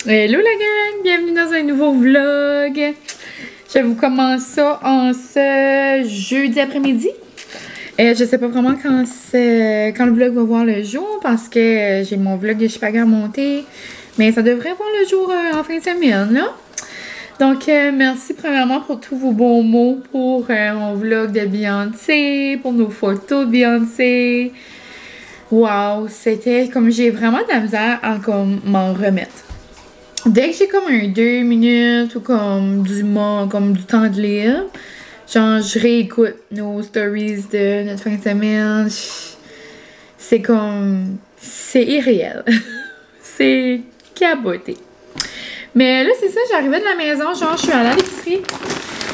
Hello la gang, bienvenue dans un nouveau vlog. Je vous commence ça en ce jeudi après-midi. Je sais pas vraiment quand le vlog va voir le jour parce que j'ai mon vlog de Chipaga à monter. Mais ça devrait voir le jour en fin de semaine là. Donc merci premièrement pour tous vos bons mots pour mon vlog de Beyoncé, pour nos photos de Beyoncé. Wow, c'était comme j'ai vraiment de la misère à m'en remettre. Dès que j'ai comme un 2 minutes ou comme du temps de lire, genre je réécoute nos stories de notre fin de semaine. C'est comme... c'est irréel. C'est caboté. Mais là c'est ça, j'arrivais de la maison, genre je suis allée à l'épicerie.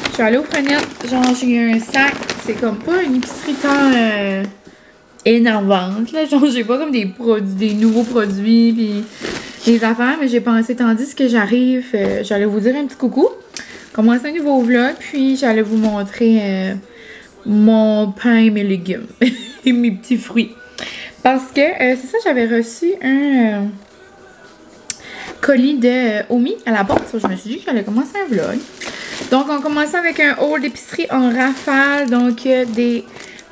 Je suis allée aux Frenette, genre j'ai eu un sac. C'est comme pas une épicerie tant énervante là, genre j'ai pas comme des nouveaux produits pis des affaires, mais j'ai pensé, tandis que j'arrive, j'allais vous dire un petit coucou, commencer un nouveau vlog, puis j'allais vous montrer mon pain et mes légumes et mes petits fruits. Parce que, c'est ça, j'avais reçu un colis de Omi à la porte, je me suis dit que j'allais commencer un vlog. Donc, on commence avec un haul d'épicerie en rafale, donc des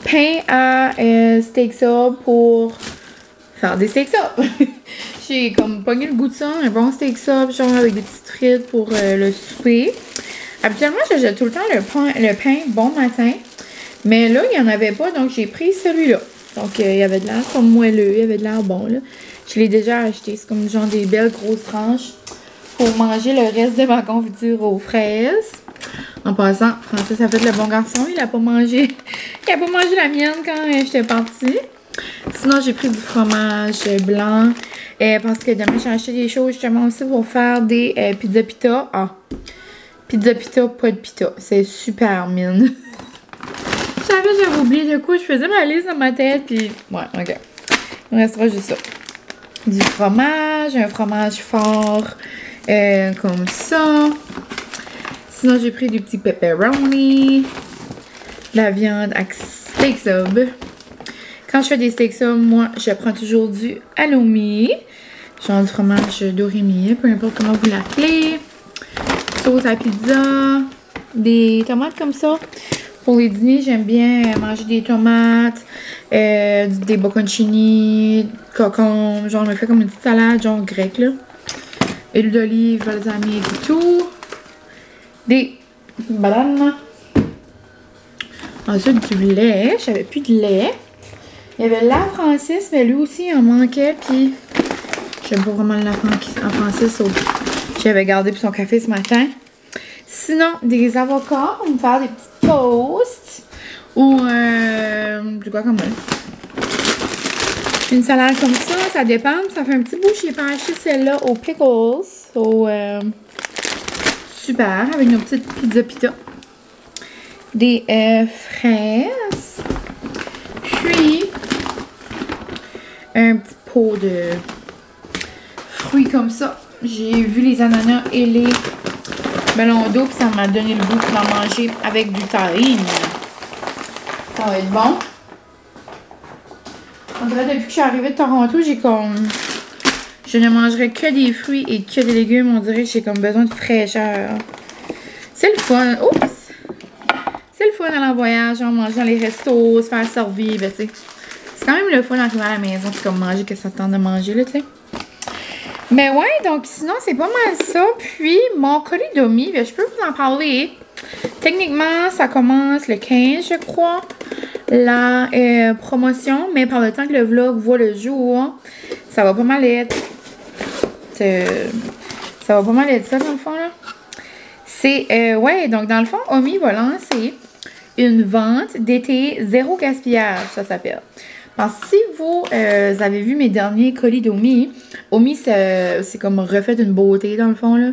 pains à steak sub pour faire des steak sub. J'ai comme pogné le goût de ça, un bon steak sub, genre avec des petites frites pour le souper. Habituellement, j'achète tout le temps le pain bon matin. Mais là, il n'y en avait pas, donc j'ai pris celui-là. Donc, il y avait de l'air comme moelleux, il y avait de l'air bon, là. Je l'ai déjà acheté. C'est comme genre des belles grosses tranches pour manger le reste de ma confiture aux fraises. En passant, Francis a fait le bon garçon. Il a pas mangé. Il a pas mangé la mienne quand j'étais partie. Sinon, j'ai pris du fromage blanc. Parce que demain, j'ai acheté des choses justement aussi pour faire des pizza pita. Ah, pizza pita, pas de pita. C'est super mine. J'avais oublié de quoi je faisais ma liste dans ma tête. Puis, ouais, ok. Il me restera juste ça. Du fromage, un fromage fort comme ça. Sinon, j'ai pris du petit pepperoni. La viande avec steak sub. Quand je fais des steak sub, moi, je prends toujours du halloumi. Genre du fromage d'Orimi, peu importe comment vous l'appelez. Sauce à pizza. Des tomates comme ça. Pour les dîners, j'aime bien manger des tomates, des bocconcini, concombre. Genre, je me fais comme une petite salade, genre grecque, là. Huile d'olive, balsamique et tout. Des bananes. Ensuite, du lait. J'avais plus de lait. Il y avait le lait Francis, mais lui aussi, il en manquait, puis j'aime pas vraiment le lait en Francis. J'avais gardé pour son café ce matin. Sinon, des avocats pour me faire des petits toasts. Ou, du quoi comme ça. Une salade comme ça dépend. Ça fait un petit bout, j'ai pas acheté celle-là aux pickles. Super, avec nos petites pizza pita. Des fraises. Puis, un petit pot de fruits comme ça. J'ai vu les ananas et les melons d'eau, puis ça m'a donné le goût d'en manger avec du tahine. Ça va être bon. On dirait depuis que je suis arrivée de Toronto, j'ai comme... je ne mangerai que des fruits et que des légumes. On dirait que j'ai comme besoin de fraîcheur. C'est le fun. Oups! C'est le fun aller en voyage, en manger dans les restos, se faire servir, ben tu sais. C'est quand même le fun d'arriver à la maison, puis comme manger que ça tente de manger, là, tu sais. Mais ouais, donc sinon, c'est pas mal ça. Puis, mon colis d'Omi, ben, je peux vous en parler. Techniquement, ça commence le 15, je crois, la promotion. Mais par le temps que le vlog voit le jour, ça va pas mal être... ça va pas mal être ça, dans le fond, là. C'est, ouais, donc dans le fond, Omi va lancer une vente d'été zéro gaspillage, ça s'appelle. Alors, si vous avez vu mes derniers colis d'Omi, Omi, c'est comme refait d'une beauté, dans le fond, là.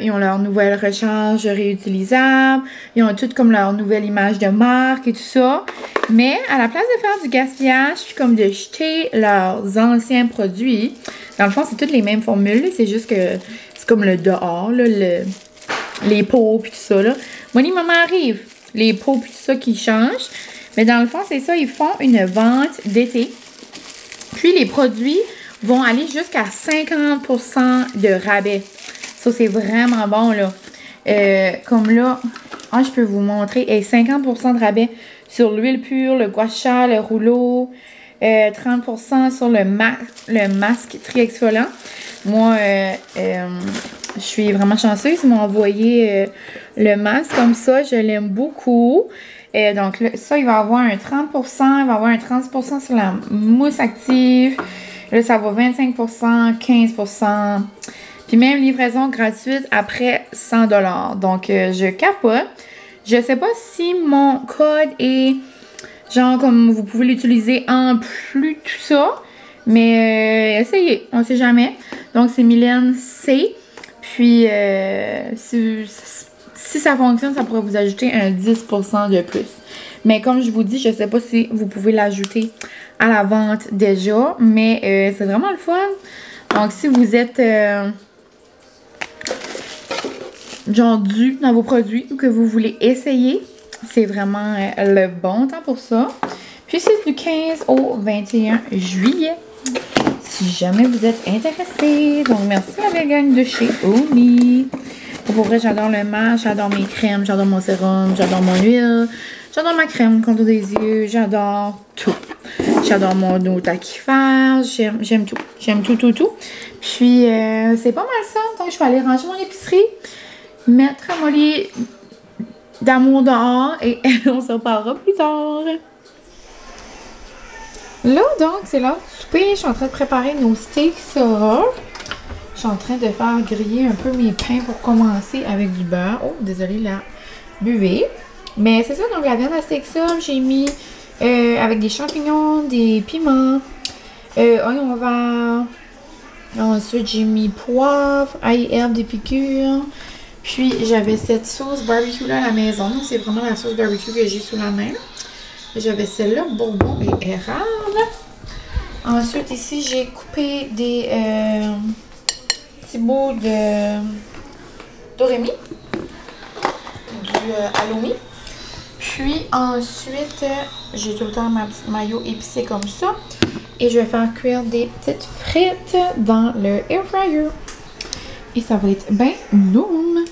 Ils ont leur nouvelle recharge réutilisable. Ils ont toutes comme leur nouvelle image de marque et tout ça. Mais, à la place de faire du gaspillage, puis comme de jeter leurs anciens produits, dans le fond, c'est toutes les mêmes formules. C'est juste que c'est comme le dehors, là, les pots puis tout ça, là. Moi, il m'arrive les pots puis tout ça qui changent. Mais dans le fond, c'est ça, ils font une vente d'été. Puis les produits vont aller jusqu'à 50% de rabais. Ça, c'est vraiment bon, là. Comme là, je peux vous montrer. 50% de rabais sur l'huile pure, le gua sha, le rouleau. 30% sur le masque tri-exfoliant. Moi, je suis vraiment chanceuse. Ils m'ont envoyé le masque comme ça. Je l'aime beaucoup. Donc, là, ça, il va avoir un 30%. Il va avoir un 30% sur la mousse active. Là, ça va 25%, 15%. Puis même livraison gratuite après 100$. Donc, je capote. Je sais pas si mon code est genre comme vous pouvez l'utiliser en plus de tout ça. Mais essayez, on sait jamais. Donc, c'est Mylène C. Puis, si ça fonctionne, ça pourrait vous ajouter un 10% de plus. Mais comme je vous dis, je sais pas si vous pouvez l'ajouter à la vente déjà. Mais c'est vraiment le fun. Donc, si vous êtes genre dû dans vos produits ou que vous voulez essayer, c'est vraiment le bon temps pour ça. Puis c'est du 15 au 21 juillet. Si jamais vous êtes intéressés. Donc merci la belle gang de chez Omi. Pour vrai, j'adore le masque, j'adore mes crèmes, j'adore mon sérum, j'adore mon huile, j'adore ma crème contour des yeux, j'adore tout. J'adore mon eau taquiphage, j'aime tout. J'aime tout. Puis c'est pas mal ça. Donc je vais aller ranger mon épicerie, mettre mon lit d'amour dehors et on se reparlera plus tard. Là, donc, c'est l'heure du souper. Je suis en train de préparer nos steaks Sora. Je suis en train de faire griller un peu mes pains pour commencer avec du beurre. Oh, désolé la buvée. Mais c'est ça, donc la viande à steak Sora, j'ai mis avec des champignons, des piments, oignons verts. Ensuite, j'ai mis poivre, ail, herbes, des piqûres. Puis, j'avais cette sauce barbecue-là à la maison. Donc, c'est vraiment la sauce barbecue que j'ai sous la main. J'avais celle-là, bourbon et érable. Ensuite, ici, j'ai coupé des petits bouts de doremi, du halloumi. Puis, ensuite, j'ai tout le temps ma petite mayo épicée comme ça. Et je vais faire cuire des petites frites dans le air fryer. Et ça va être bien boum!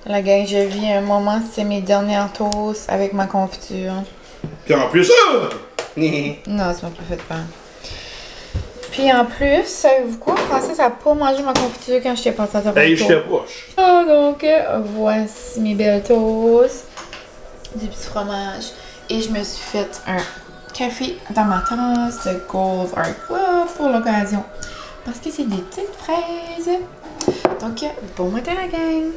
La gang, je vis un moment, c'est mes dernières toasts avec ma confiture. Puis en plus, Non, ça m'a pas fait peur. Puis en plus, savez-vous quoi? Francis a pas mangé ma confiture quand j'étais partie à Toronto. hey, j'étais proche. Ah, donc, voici mes belles toasts. Du petit fromage. Et je me suis fait un café dans ma tasse de Gold Art Club pour l'occasion. Parce que c'est des petites fraises. Donc, bon matin la gang!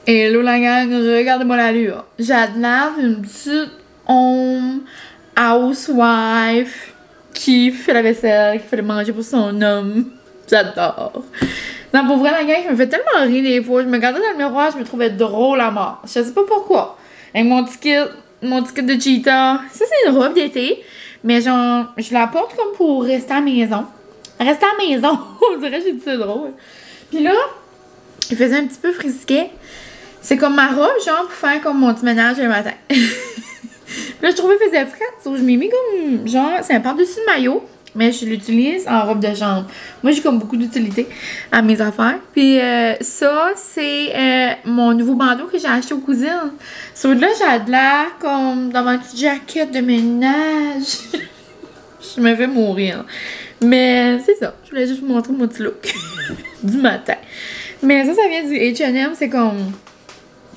Hello la gang, regardez-moi l'allure. J'adore une petite home housewife qui fait la vaisselle, qui fait le manger pour son homme. J'adore. Non, pour vrai la gang, je me fais tellement rire des fois. Je me regardais dans le miroir, je me trouvais drôle à mort. Je sais pas pourquoi. Avec mon ticket de cheetah. Ça, c'est une robe d'été. Mais genre, je la porte comme pour rester à la maison. Rester à la maison. On dirait que j'ai dit ça drôle. Puis là, il faisait un petit peu frisquet. C'est comme ma robe, genre, pour faire comme mon petit ménage le matin. Là, je trouvais que faisait frais. Donc, je m'ai mis comme, genre, c'est un par-dessus de maillot, mais je l'utilise en robe de chambre. Moi, j'ai comme beaucoup d'utilité à mes affaires. Puis ça, c'est mon nouveau bandeau que j'ai acheté aux cousines. Celui-là, j'ai de l'air comme dans ma petite jaquette de ménage. Je me fais mourir. Mais c'est ça. Je voulais juste vous montrer mon petit look du matin. Mais ça vient du H&M. C'est comme...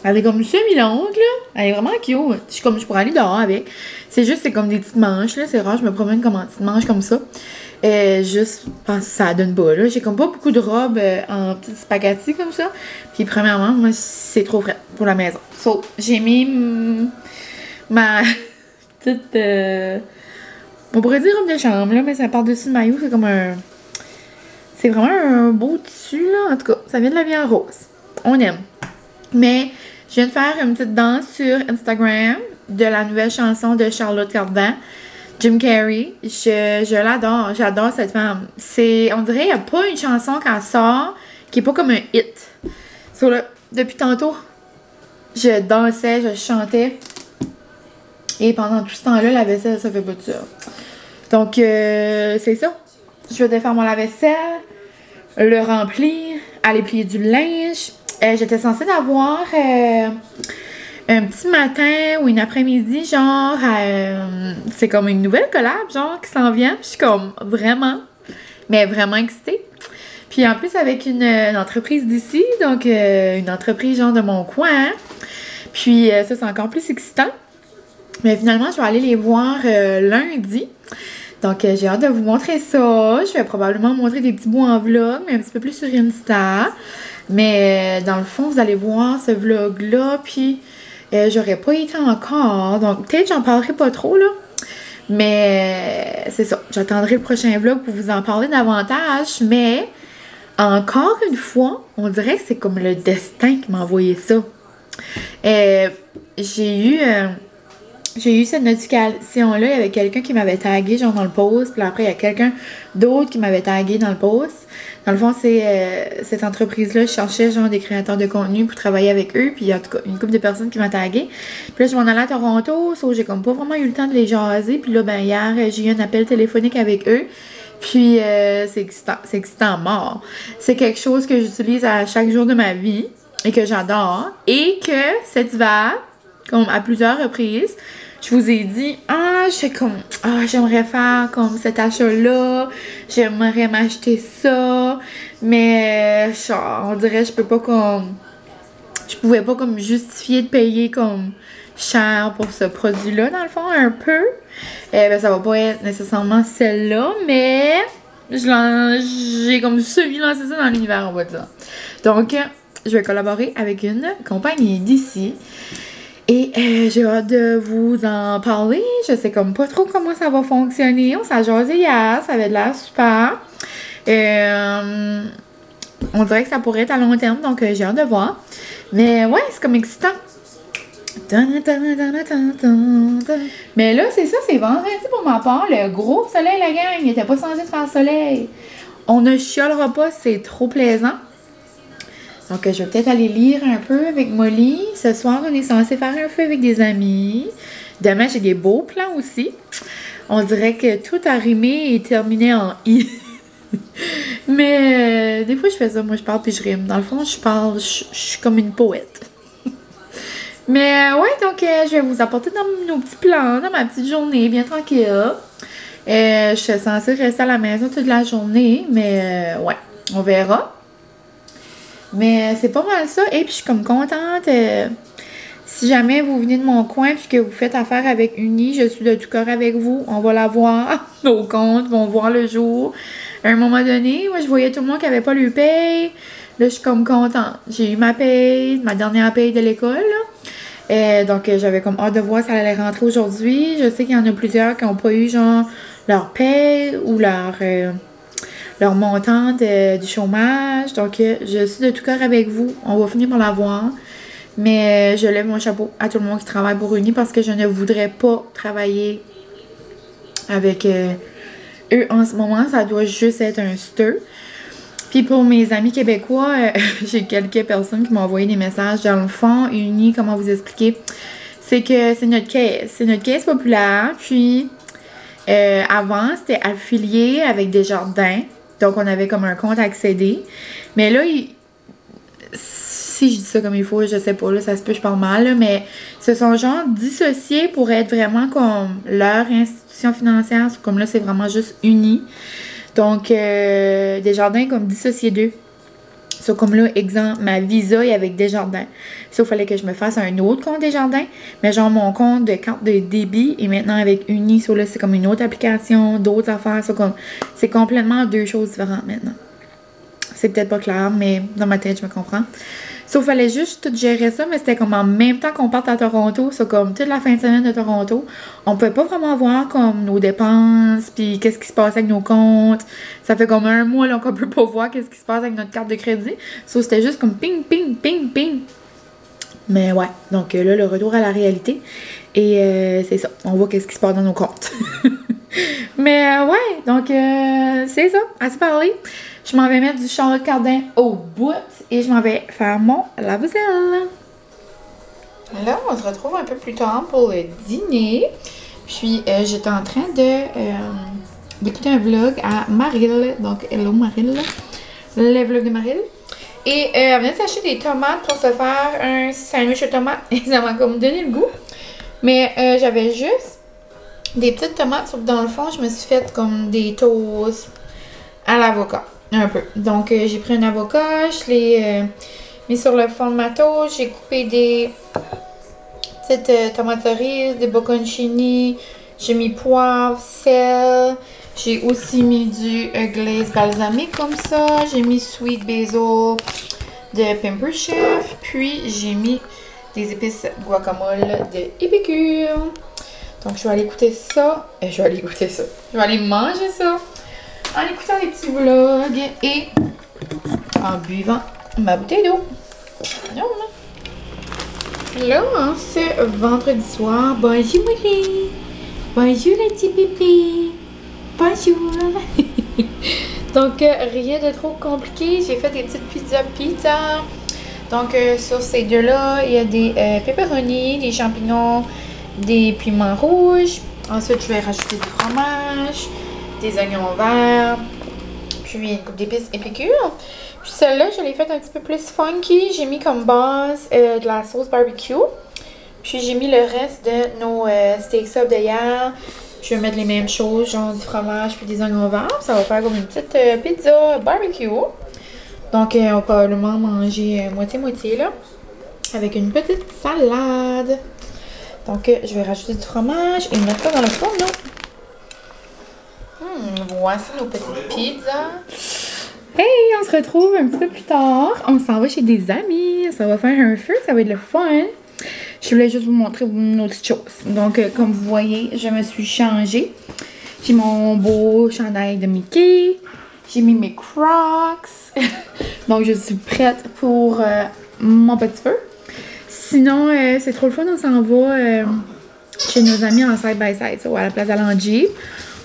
Elle est comme semi-longue, là. Elle est vraiment cute. Je pourrais aller dehors avec. C'est juste, c'est comme des petites manches, là. C'est rare, je me promène comme en petites manches comme ça. Juste parce que ça donne pas, là. J'ai comme pas beaucoup de robes en petites spaghetti comme ça. Puis, premièrement, moi, c'est trop frais pour la maison. So, j'ai mis ma petite... on pourrait dire robe de chambre, là, mais ça part-dessus le maillot. C'est comme un... C'est vraiment un beau tissu, là, En tout cas, ça vient de la vie en rose. On aime. Mais je viens de faire une petite danse sur Instagram de la nouvelle chanson de Charlotte Cardin, Jim Carrey. Je l'adore. J'adore cette femme. On dirait qu'il n'y a pas une chanson quand elle sort qui n'est pas comme un hit. So, là, depuis tantôt, je dansais, je chantais. Et pendant tout ce temps-là, la vaisselle, ça fait pas de ça. Donc, c'est ça. Je vais défaire mon lave-vaisselle, le remplir, aller plier du linge. J'étais censée d'avoir un petit matin ou une après-midi, genre, c'est comme une nouvelle collab, genre, qui s'en vient. Je suis comme vraiment, mais vraiment excitée. Puis en plus, avec une entreprise d'ici, donc une entreprise genre de mon coin. Puis ça, c'est encore plus excitant. Mais finalement, je vais aller les voir lundi. Donc, j'ai hâte de vous montrer ça. Je vais probablement montrer des petits bouts en vlog, mais un petit peu plus sur Insta. Mais dans le fond, vous allez voir ce vlog-là. Puis, j'aurais pas été encore. Donc, peut-être j'en parlerai pas trop, là. Mais c'est ça. J'attendrai le prochain vlog pour vous en parler davantage. Mais, encore une fois, on dirait que c'est comme le destin qui m'a envoyé ça. J'ai eu cette notification-là, il y avait quelqu'un qui m'avait tagué genre dans le post, puis après il y a quelqu'un d'autre qui m'avait tagué dans le post. Dans le fond, c'est cette entreprise-là, je cherchais genre des créateurs de contenu pour travailler avec eux, puis il y a en tout cas une couple de personnes qui m'a tagué. Puis là, je m'en allais à Toronto, sauf j'ai comme pas vraiment eu le temps de les jaser, puis là, ben hier, j'ai eu un appel téléphonique avec eux. Puis c'est excitant à mort. C'est quelque chose que j'utilise à chaque jour de ma vie et que j'adore. Et que cet hiver, comme à plusieurs reprises, je vous ai dit, j'aimerais faire comme cet achat-là, j'aimerais m'acheter ça, mais on dirait je pouvais pas comme justifier de payer comme cher pour ce produit-là, dans le fond, un peu. Ben, ça va pas être nécessairement celle-là, mais j'ai comme semi-lancé ça dans l'univers, on va dire. Donc, je vais collaborer avec une compagnie d'ici. Et j'ai hâte de vous en parler. Je sais comme pas trop comment ça va fonctionner. On s'est jasé hier, ça avait de l'air super. On dirait que ça pourrait être à long terme, donc j'ai hâte de voir. Mais ouais, c'est comme excitant. Mais là, c'est ça, c'est vendredi pour ma part. Le gros soleil, la gang, il n'était pas censé faire soleil. On ne chiolera pas, c'est trop plaisant. Donc, je vais peut-être aller lire un peu avec Molly. Ce soir, on est censé faire un feu avec des amis. Demain, j'ai des beaux plans aussi. On dirait que tout a rimé et terminé en I. Mais des fois, je fais ça. Moi, je parle puis je rime. Dans le fond, je suis comme une poète. Mais ouais, donc, je vais vous apporter dans nos petits plans, dans ma petite journée, bien tranquille. Je suis censée rester à la maison toute la journée. Mais ouais, on verra. Mais c'est pas mal ça. Et puis je suis comme contente. Si jamais vous venez de mon coin puis que vous faites affaire avec Uni, je suis de tout cœur avec vous. On va la voir. Nos comptes vont voir le jour. À un moment donné, moi je voyais tout le monde qui avait pas le paye. Là, je suis comme contente. J'ai eu ma paye, ma dernière paye de l'école. Donc j'avais comme hâte de voir si elle allait rentrer aujourd'hui. Je sais qu'il y en a plusieurs qui n'ont pas eu genre leur paye ou leur montant du chômage. Donc, je suis de tout cœur avec vous. On va finir par l'avoir. Mais je lève mon chapeau à tout le monde qui travaille pour Uni parce que je ne voudrais pas travailler avec eux en ce moment. Ça doit juste être un stir. Puis pour mes amis québécois, j'ai quelques personnes qui m'ont envoyé des messages. Dans le fond, Uni, comment vous expliquer? C'est que c'est notre caisse. C'est notre caisse populaire. Puis, avant, c'était affilié avec Desjardins. Donc, on avait comme un compte accédé. Mais là, si je dis ça comme il faut, je sais pas, là, ça se peut, je parle mal, là, mais ce sont genre dissociés pour être vraiment comme leur institution financière. Comme là, c'est vraiment juste uni. Donc, Desjardins comme dissociés d'eux. So, comme là, exemple, ma Visa est avec Desjardins. Ça, il fallait que je me fasse un autre compte Desjardins. Mais genre, mon compte de carte de débit est maintenant avec Uni. So, là, c'est comme une autre application, d'autres affaires. So, comme, c'est complètement deux choses différentes maintenant. c'est peut-être pas clair, mais dans ma tête, je me comprends. Sauf qu'il fallait juste tout gérer ça, mais c'était comme en même temps qu'on parte à Toronto, c'est comme toute la fin de semaine de Toronto. On pouvait pas vraiment voir comme nos dépenses, puis qu'est-ce qui se passe avec nos comptes. Ça fait comme un mois là qu'on peut pas voir qu'est-ce qui se passe avec notre carte de crédit. Sauf c'était juste comme ping, ping, ping, ping. Mais ouais, donc là, le retour à la réalité. Et c'est ça, on voit qu'est-ce qui se passe dans nos comptes. Mais ouais, donc c'est ça, assez parlé. Je m'en vais mettre du Charlotte Cardin au bout et je m'en vais faire mon lave-vaisselle. Là, on se retrouve un peu plus tard pour le dîner. Puis, j'étais en train d'écouter un vlog à Maril. Donc, hello Maril. Le vlog de Maril. Et elle venait de s'acheter des tomates pour se faire un sandwich aux tomates. Et ça m'a comme donné le goût. Mais j'avais juste des petites tomates. Sauf que dans le fond, je me suis fait comme des toasts à l'avocat. Un peu. Donc, j'ai pris un avocat, je l'ai mis sur le fond de ma toast. J'ai coupé des petites tomates cerises, des bocconcini. J'ai mis poivre, sel. J'ai aussi mis du glaze balsamique comme ça. J'ai mis sweet basil de Pamper Chef. Puis, j'ai mis des épices guacamole de Épicure. Donc, je vais aller écouter ça. Je vais aller manger ça. En écoutant des petits vlogs et en buvant ma bouteille d'eau. Là, ce vendredi soir, bonjour Molly! Bonjour les petits pépés! Bonjour! Donc, rien de trop compliqué. J'ai fait des petites pizza. Donc, sur ces deux-là, il y a des pepperonis, des champignons, des piments rouges. Ensuite, je vais rajouter du fromage, des oignons verts, puis une coupe d'épices Épicure. Puis celle-là, je l'ai faite un petit peu plus funky. J'ai mis comme base de la sauce barbecue. Puis j'ai mis le reste de nos steak sub de hier. Je vais mettre les mêmes choses, genre du fromage puis des oignons verts. Ça va faire comme une petite pizza barbecue. Donc on va probablement manger moitié-moitié là. Avec une petite salade. Donc je vais rajouter du fromage et mettre ça dans le four là. Voici nos petites pizzas. Hey, on se retrouve un petit peu plus tard. On s'en va chez des amis. Ça va faire un feu, ça va être le fun. Je voulais juste vous montrer une autre chose. Donc, comme vous voyez, je me suis changée. J'ai mon beau chandail de Mickey. J'ai mis mes Crocs. Donc, je suis prête pour mon petit feu. Sinon, c'est trop le fun. On s'en va chez nos amis en side-by-side. À la place Alangi.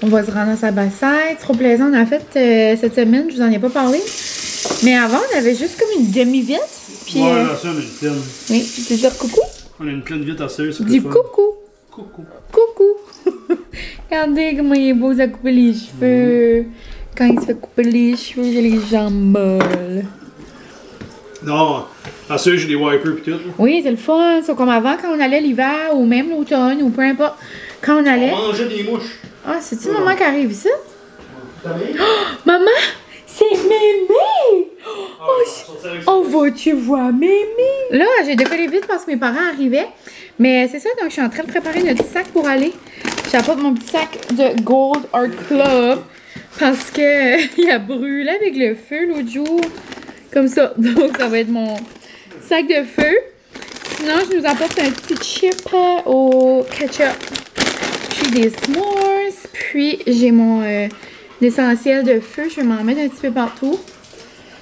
On va se rendre en side-by-side. Trop plaisant. En fait, cette semaine, je vous en ai pas parlé. Mais avant, on avait juste comme une demi-vitre. Puis, ouais, là, ça, on a une pleine. Oui, tu peux dire coucou? On a une pleine vitre à serre, c'est Dis coucou. Coucou. Coucou. Regardez comment il est beau à couper les cheveux. Quand il se fait couper les cheveux, j'ai les jambes molles. Non, à serre, j'ai des wipers pis tout. Oui, c'est le fun. C'est comme avant, quand on allait l'hiver ou même l'automne ou peu importe. Quand on allait. On mangeait des mouches. Ah, c'est-tu maman qui arrive ici? Oh, maman! C'est Mémé! On va-tu voir Mémé? Là, j'ai décollé vite parce que mes parents arrivaient. Mais c'est ça, donc je suis en train de préparer notre sac pour aller. J'apporte mon petit sac de Gold Art Club parce que il a brûlé avec le feu l'autre jour. Comme ça. Donc, ça va être mon sac de feu. Sinon, je nous apporte un petit chip au ketchup. Puis des s'mores. Puis, j'ai mon essentiel de feu. Je vais m'en mettre un petit peu partout.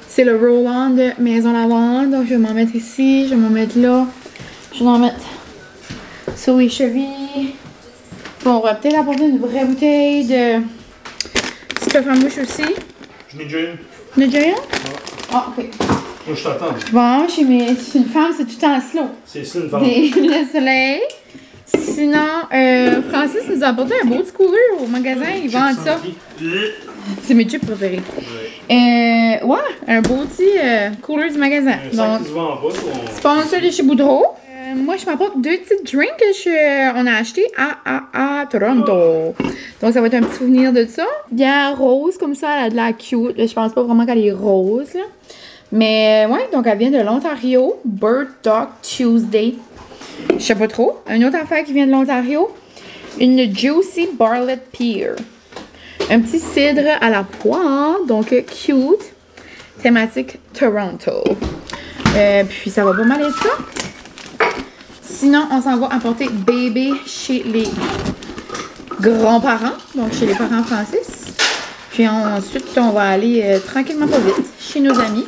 C'est le roll-on de Maison Lavande. Donc, je vais m'en mettre ici. Je vais m'en mettre là. Je vais m'en mettre sur les chevilles. Bon, on va peut-être apporter une vraie bouteille de stuff à mouche aussi. Je n'ai déjà une. Tu en as déjà une? Ah, ok. Moi, je t'attends. Bon, chez une femme, c'est tout en slow. C'est ça, une femme. Des lunettes de soleil. Sinon, Francis nous a apporté un beau petit coureur au magasin. Ils vendent ça. C'est mes chips préférés. Ouais, un beau petit coureur du magasin. Donc, sponsor de chez Boudreau. Moi, je m'apporte deux petits drinks que on a achetés à Toronto. Donc, ça va être un petit souvenir de ça. Bière rose, comme ça, elle a de la cute. Je pense pas vraiment qu'elle est rose, là. Mais, ouais, donc elle vient de l'Ontario. Bird Dog Tuesday. Je sais pas trop. Une autre affaire qui vient de l'Ontario. Une Juicy Barlet Pear. Un petit cidre à la poire, donc cute. thématique Toronto. Puis ça va pas mal être ça. Sinon, on s'en va apporter bébé chez les grands-parents, donc chez les parents Francis. Puis ensuite, on va aller tranquillement pas vite chez nos amis.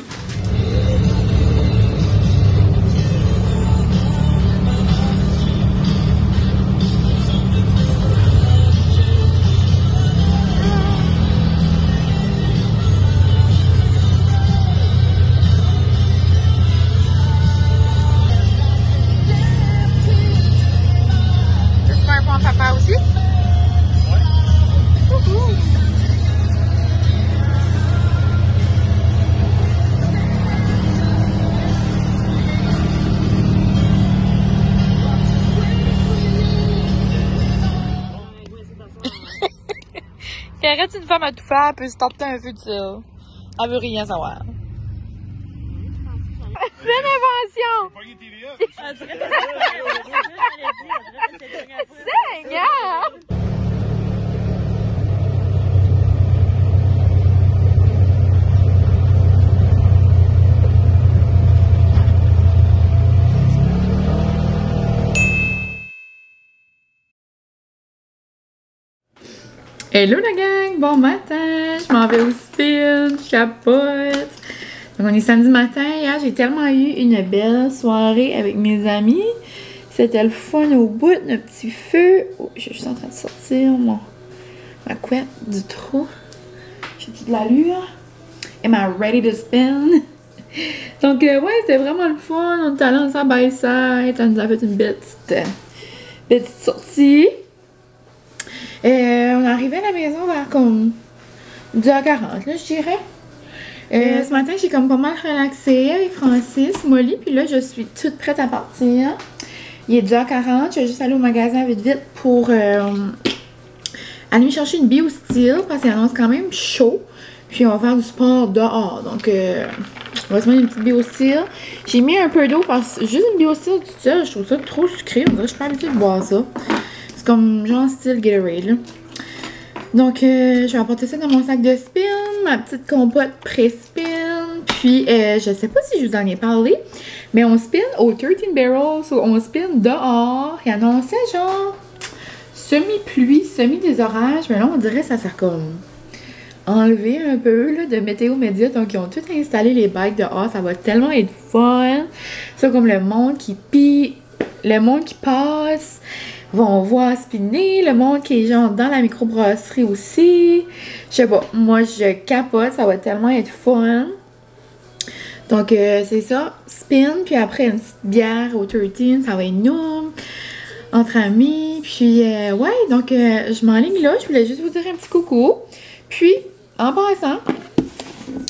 Papa aussi? Arrête, une femme à tout faire, elle peut se tenter un feu de ça. Elle veut rien savoir. C'est une invention! Seigneur! Hello la gang! Bon matin! Je m'en vais au spin, je capote! Donc on est samedi matin, hier j'ai tellement eu une belle soirée avec mes amis. C'était le fun au bout, notre petit feu. Oh, je suis juste en train de sortir ma couette du trou. J'ai-tu de l'allure? Am I ready to spin? Donc ouais, c'était vraiment le fun. On était allés en side by side. Ça nous a fait une petite sortie. On est arrivé à la maison vers comme 10h40, là, je dirais. Ce matin, j'ai comme pas mal relaxé avec Francis, Molly, puis là, je suis toute prête à partir. Il est 10h40, je vais juste aller au magasin vite pour aller me chercher une BioSteel parce qu'il annonce quand même chaud. Puis on va faire du sport dehors, donc on va se mettre une petite BioSteel. J'ai mis un peu d'eau parce que juste une BioSteel toute seule, je trouve ça trop sucré, on dirait que je suis pas habituée de boire ça. C'est comme genre style Gatorade, là. Donc, je vais apporter ça dans mon sac de spin, ma petite compote pré-spin. Puis, je sais pas si je vous en ai parlé, mais on spin au 13 Barrels, on spin dehors. Il annonçait genre semi-pluie, semi-désorage, mais là, on dirait que ça sert comme enlever un peu là, de météo média. Donc, ils ont tout installé les bikes dehors. Ça va tellement être fun. C'est comme le monde qui pille, le monde qui passe. On voit spinner, le monde qui est genre dans la microbrasserie aussi. Je sais pas, moi je capote, ça va tellement être fun. Donc c'est ça, spin, puis après une petite bière au 13, ça va être nous, entre amis. Puis ouais, donc je m'enligne là, je voulais juste vous dire un petit coucou. Puis en passant,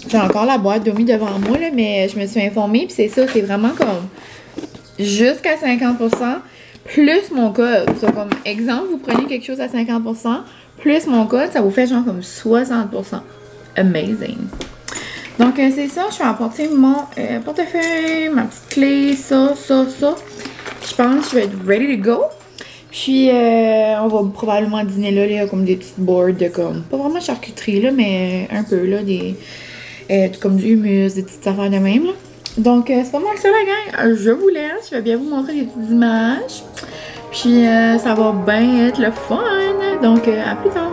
j'ai encore la boîte d'Omi devant moi, là, mais je me suis informée, puis c'est ça, c'est vraiment comme jusqu'à 50%. Plus mon code. So, comme exemple, vous prenez quelque chose à 50%, plus mon code, ça vous fait genre comme 60%. Amazing. Donc, c'est ça. Je vais apporter mon portefeuille, ma petite clé, ça. Je pense que je vais être ready to go. Puis, on va probablement dîner là, il y a comme des petites boards de comme, pas vraiment charcuterie là, mais un peu là, comme du hummus, des petites affaires de même là. Donc, c'est pas mal ça la gang. Je vous laisse. Je vais bien vous montrer des petites images. Puis, ça va bien être le fun. Donc, à plus tard.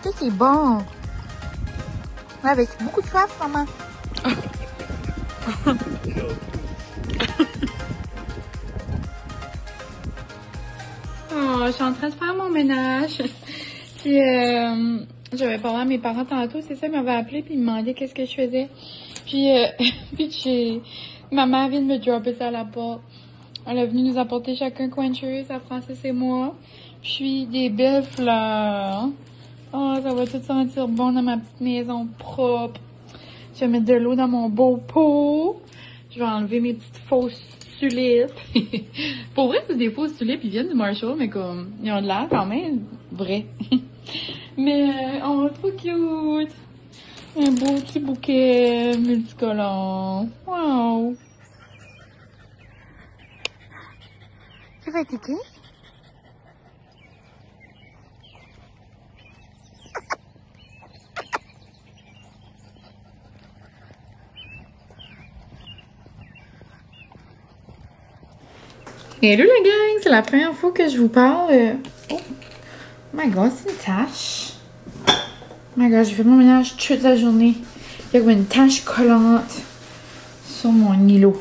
Ça c'est bon. Avec beaucoup de soif, maman. Oh, je suis en train de faire mon ménage. Puis, j'avais parlé à mes parents tantôt, c'est ça, ils m'avaient appelé puis ils me demandaient qu'est-ce que je faisais. Puis, maman vient de me dropper ça à la porte. Elle est venue nous apporter chacun Quenchers à Francis et moi. Puis, des belles fleurs. Oh, ça va tout sentir bon dans ma petite maison propre. Je vais mettre de l'eau dans mon beau pot. Je vais enlever mes petites fausses tulipes. Pour vrai, c'est des fausses tulipes, ils viennent du Marshall, mais comme, ils ont de l'air quand même vrai. Mais, oh, trop cute! Un beau petit bouquet multicolore. Wow! Tu vas cliquer? Hello la gang, c'est la première fois que je vous parle. Oh my god, c'est une tache. Oh my god, j'ai fait mon ménage toute la journée. Il y a comme une tache collante sur mon îlot.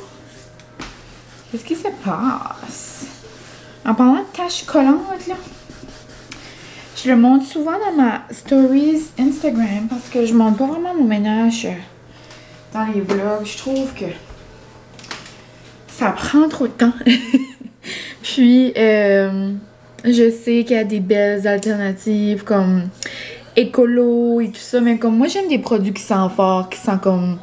Qu'est-ce qui se passe? En parlant de taches collantes, là, je le montre souvent dans ma stories Instagram parce que je montre pas vraiment mon ménage dans les vlogs. Je trouve que ça prend trop de temps. Puis, je sais qu'il y a des belles alternatives comme écolo et tout ça, mais comme moi, j'aime des produits qui sentent fort, qui sentent comme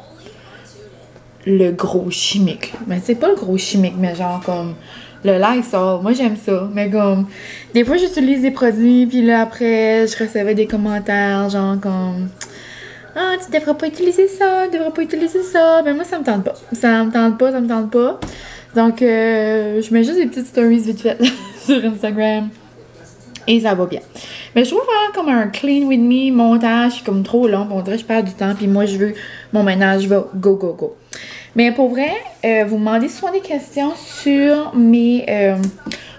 le gros chimique. Mais c'est pas le gros chimique, mais genre comme le Lysol. Moi, j'aime ça. Mais comme, des fois, j'utilise des produits, puis là, après, je recevais des commentaires, genre comme ah, tu devrais pas utiliser ça, tu devrais pas utiliser ça. Ben moi, ça me tente pas. Ça me tente pas, ça me tente pas. Donc, je mets juste des petites stories vite faites sur Instagram. Et ça va bien. Mais je trouve faire comme un clean with me montage comme trop long. On dirait que je perds du temps. Puis moi, je veux mon ménage va go, go, go. Mais pour vrai, vous me demandez souvent des questions sur mes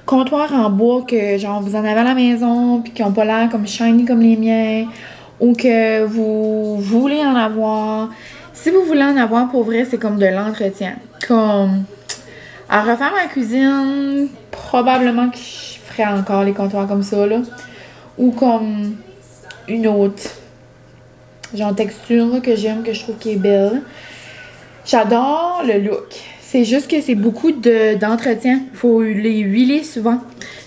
comptoirs en bois que genre vous en avez à la maison. Puis qui n'ont pas l'air comme shiny comme les miens. Ou que vous voulez en avoir. Si vous voulez en avoir, pour vrai, c'est comme de l'entretien. Comme à refaire ma cuisine, probablement que je ferais encore les comptoirs comme ça, là. Ou comme une autre, genre texture là, que j'aime, que je trouve qui est belle. J'adore le look. C'est juste que c'est beaucoup d'entretien. Il faut les huiler souvent.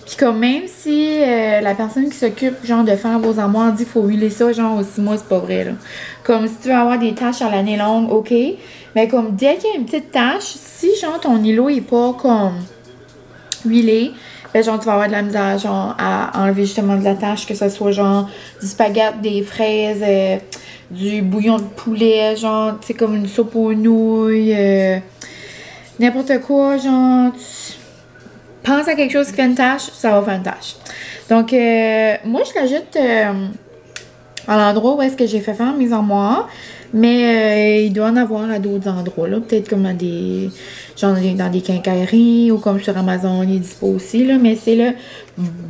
Puis comme même si la personne qui s'occupe genre de faire vos armoires dit qu'il faut huiler ça genre aux 6 mois, c'est pas vrai là. Comme si tu veux avoir des taches à l'année longue, ok. Mais comme dès qu'il y a une petite tache, si genre ton îlot est pas comme huilé, ben genre tu vas avoir de la misère genre à enlever justement de la tache, que ce soit genre du spaghette, des fraises, du bouillon de poulet, genre tu sais comme une soupe aux nouilles, n'importe quoi, genre pense à quelque chose qui fait une tache, ça va faire une tache. Donc, moi, je l'ajoute à l'endroit où est-ce que j'ai fait faire mes armoires. Mais il doit en avoir à d'autres endroits, là. Peut-être comme dans des, genre dans des quincailleries ou comme sur Amazon, il est dispo aussi, là. Mais c'est le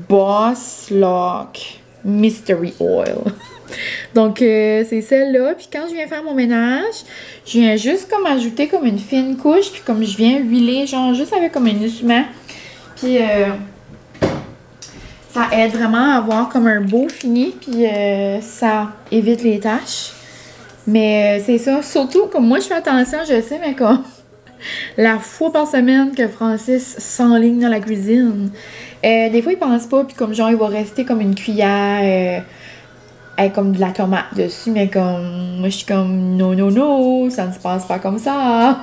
Boss Lock Mystery Oil. Donc, c'est celle-là. Puis quand je viens faire mon ménage, je viens juste comme ajouter comme une fine couche. Puis comme je viens huiler, genre juste avec comme un essuie-main. Puis, ça aide vraiment à avoir comme un beau fini. Puis, ça évite les taches. Mais c'est ça. Surtout, comme moi, je fais attention, je sais, mais comme la fois par semaine que Francis s'enligne dans la cuisine, des fois, il pense pas. Puis, comme genre, il va rester comme une cuillère avec comme de la tomate dessus. Mais comme, moi, je suis comme, non, non, non, ça ne se passe pas comme ça.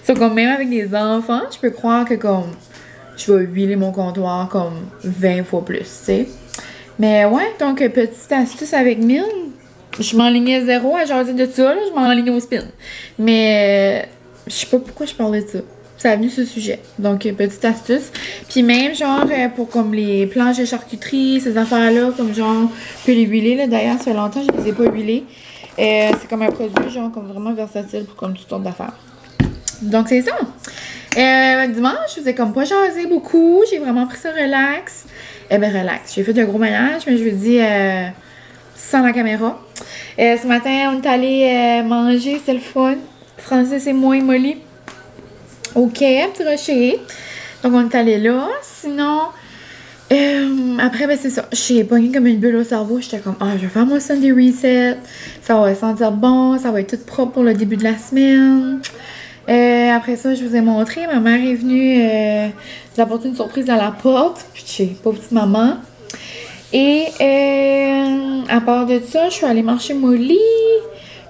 So, comme même avec des enfants, je peux croire que comme je vais huiler mon comptoir comme 20 fois plus, tu sais. Mais ouais, donc petite astuce avec Mine. Je m'enlignais zéro à jaser de ça, là, je m'enlignais au spin. Mais je sais pas pourquoi je parlais de ça. Ça a venu ce sujet. Donc petite astuce. Puis même genre pour comme les planches de charcuterie, ces affaires-là, comme genre, je peux les huiler, là. D'ailleurs, ça fait longtemps que je les ai pas huilés. C'est comme un produit genre comme vraiment versatile pour comme toutes sortes d'affaires. Donc c'est ça. Dimanche, je vous ai comme pas jasé beaucoup. J'ai vraiment pris ça relax. Relax. J'ai fait un gros ménage, mais je vous dis sans la caméra. Ce matin, on est allé manger, c'est le fun. Francis et moi et Molly. OK, Petit Rocher. Donc, on est allé là. Sinon, après, ben c'est ça. J'ai pogné comme une bulle au cerveau. J'étais comme, ah, je vais faire mon Sunday reset. Ça va sentir bon. Ça va être tout propre pour le début de la semaine. Après ça, je vous ai montré. Ma mère est venue nous apporter une surprise à la porte. Puis, pauvre petite maman. Et à part de ça, je suis allée marcher Molly.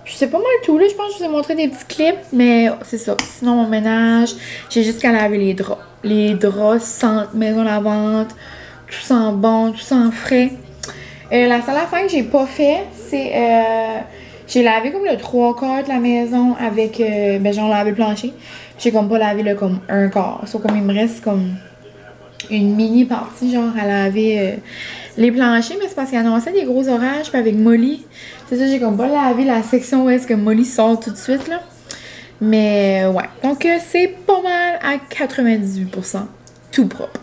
Puis c'est pas mal tout, là. Je pense que je vous ai montré des petits clips, mais c'est ça. Sinon, mon ménage, j'ai juste qu'à laver les draps. Les draps sentent maison lavante, tout sent bon, tout sent frais. La seule affaire que j'ai pas fait, c'est... j'ai lavé comme le 3/4 de la maison avec... ben, j'ai lavé le plancher. J'ai comme pas lavé le comme un quart. Sauf comme il me reste comme une mini partie, genre, à laver les planchers. Mais c'est parce qu'il annonçait des gros orages, puis avec Molly... C'est ça, j'ai comme pas lavé la section où est-ce que Molly sort tout de suite, là. Mais, ouais. Donc, c'est pas mal à 98% tout propre.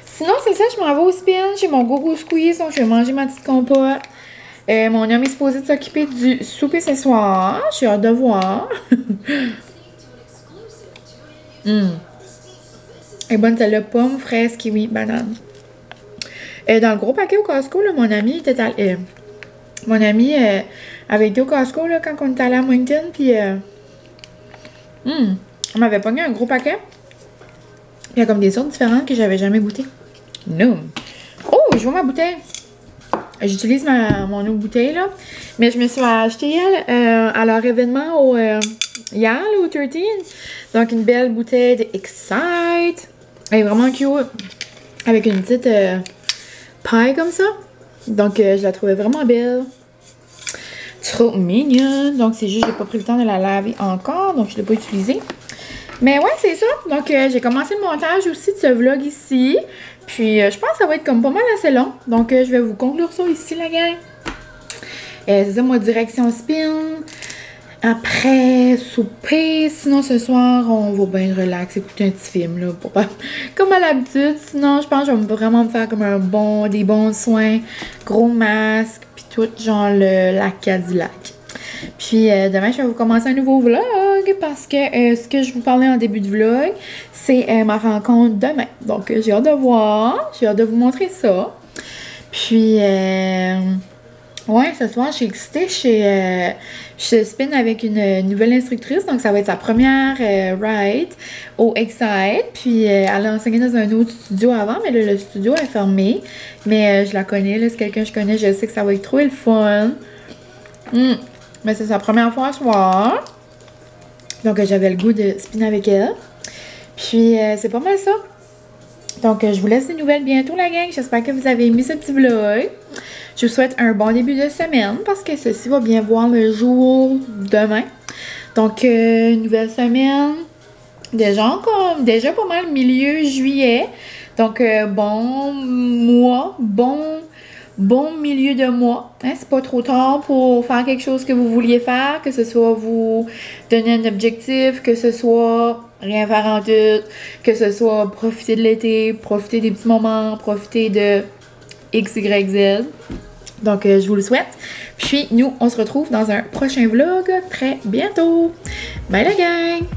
Sinon, c'est ça, je m'en vais au spin. J'ai mon gogo squeeze, donc je vais manger ma petite compote. Mon homme est supposé de s'occuper du souper ce soir. J'ai hâte de voir. Et bonne, celle-là, pomme, fraise, kiwi, banane. Dans le gros paquet au Costco, là, mon ami était allé... Mon ami avait été au Costco là, quand on était allé à Moncton, puis on m'avait pogné un gros paquet. Il y a comme des sortes différentes que j'avais jamais goûtées. Non. Oh, je vois ma bouteille. J'utilise mon autre bouteille, là. Mais je me suis acheté elle à leur événement hier, là, au 13. Donc, une belle bouteille de Excite. Elle est vraiment cute. Avec une petite paille comme ça. Donc, je la trouvais vraiment belle. Trop mignonne. Donc, c'est juste que j'ai pas pris le temps de la laver encore. Donc, je l'ai pas utilisée. Mais ouais, c'est ça. Donc, j'ai commencé le montage aussi de ce vlog ici. Puis, je pense que ça va être comme pas mal assez long. Donc, je vais vous conclure ça ici, la gang. C'est ça, moi, direction spin. Après, souper. Sinon, ce soir, on va bien relax, écouter un petit film, là. Pour pas... Comme à l'habitude. Sinon, je pense que je vais vraiment me faire comme des bons soins. Gros masque. Puis tout, genre la Cadillac. Puis, demain, je vais vous commencer un nouveau vlog. Parce que ce que je vous parlais en début de vlog, c'est ma rencontre demain. Donc, j'ai hâte de voir. J'ai hâte de vous montrer ça. Puis, ouais, ce soir, je suis excitée. Je spin avec une nouvelle instructrice. Donc, ça va être sa première ride au Excite. Puis, elle a enseigné dans un autre studio avant. Mais là, le studio est fermé. Mais je la connais. C'est quelqu'un que je connais. Je sais que ça va être trop le fun. Mais c'est sa première fois ce soir. Donc, j'avais le goût de spin avec elle. Puis, c'est pas mal ça. Donc, je vous laisse des nouvelles bientôt, la gang. J'espère que vous avez aimé ce petit vlog. Je vous souhaite un bon début de semaine parce que ceci va bien voir le jour demain. Donc, nouvelle semaine. Déjà pas mal milieu juillet. Donc, bon mois, bon milieu de mois. Hein? C'est pas trop tard pour faire quelque chose que vous vouliez faire, que ce soit vous donner un objectif, que ce soit rien faire en tout, que ce soit profiter de l'été, profiter des petits moments, profiter de X, Y, Z. Donc, je vous le souhaite. Puis, nous, on se retrouve dans un prochain vlog très bientôt. Bye la gang!